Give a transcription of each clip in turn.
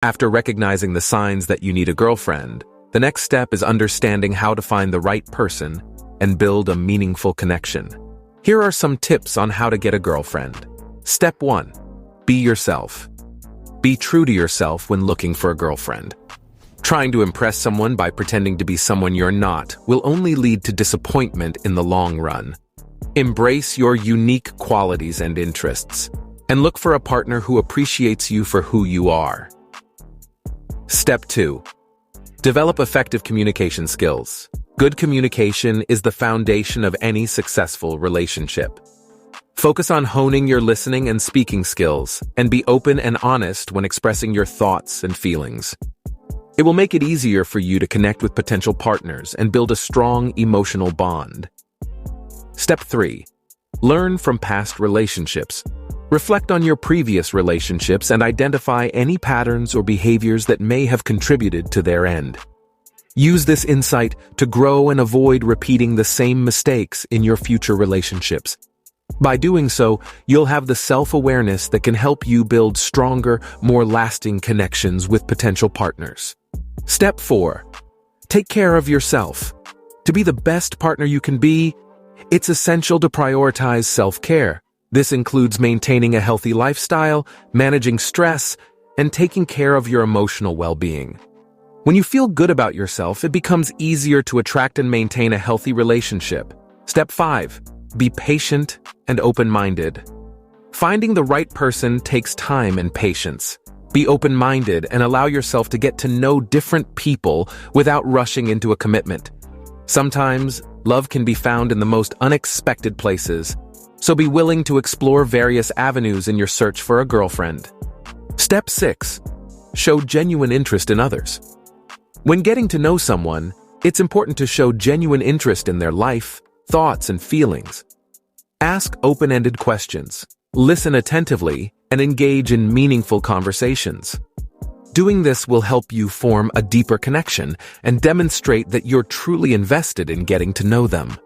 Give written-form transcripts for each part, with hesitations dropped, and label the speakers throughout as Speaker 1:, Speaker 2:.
Speaker 1: After recognizing the signs that you need a girlfriend, the next step is understanding how to find the right person and build a meaningful connection. Here are some tips on how to get a girlfriend. Step 1. Be yourself. Be true to yourself when looking for a girlfriend. Trying to impress someone by pretending to be someone you're not will only lead to disappointment in the long run. Embrace your unique qualities and interests, and look for a partner who appreciates you for who you are. Step 2. Develop effective communication skills. Good communication is the foundation of any successful relationship. Focus on honing your listening and speaking skills, and be open and honest when expressing your thoughts and feelings. It will make it easier for you to connect with potential partners and build a strong emotional bond. Step 3. Learn from past relationships. Reflect on your previous relationships and identify any patterns or behaviors that may have contributed to their end. Use this insight to grow and avoid repeating the same mistakes in your future relationships. By doing so, you'll have the self-awareness that can help you build stronger, more lasting connections with potential partners. Step 4. Take care of yourself. To be the best partner you can be, it's essential to prioritize self-care. This includes maintaining a healthy lifestyle, managing stress, and taking care of your emotional well-being. When you feel good about yourself, it becomes easier to attract and maintain a healthy relationship. Step 5. Be patient and open-minded. Finding the right person takes time and patience. Be open-minded and allow yourself to get to know different people without rushing into a commitment. Sometimes, love can be found in the most unexpected places, so be willing to explore various avenues in your search for a girlfriend. Step 6. Show genuine interest in others. When getting to know someone, it's important to show genuine interest in their life, thoughts, and feelings. Ask open-ended questions, listen attentively, and engage in meaningful conversations. Doing this will help you form a deeper connection and demonstrate that you're truly invested in getting to know them.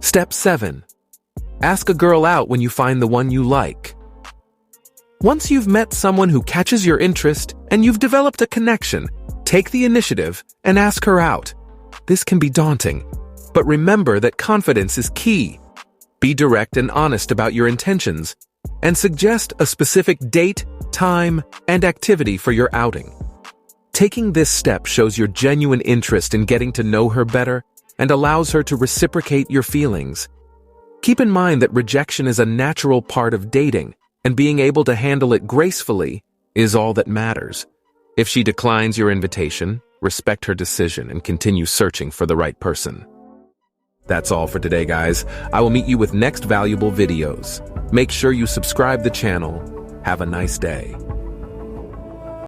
Speaker 1: Step 7. Ask a girl out when you find the one you like. Once you've met someone who catches your interest and you've developed a connection, take the initiative and ask her out. This can be daunting, but remember that confidence is key. Be direct and honest about your intentions, and suggest a specific date, time, and activity for your outing. Taking this step shows your genuine interest in getting to know her better and allows her to reciprocate your feelings. Keep in mind that rejection is a natural part of dating, and being able to handle it gracefully is all that matters. If she declines your invitation, respect her decision and continue searching for the right person. That's all for today, guys. I will meet you with next valuable videos. Make sure you subscribe the channel. Have a nice day.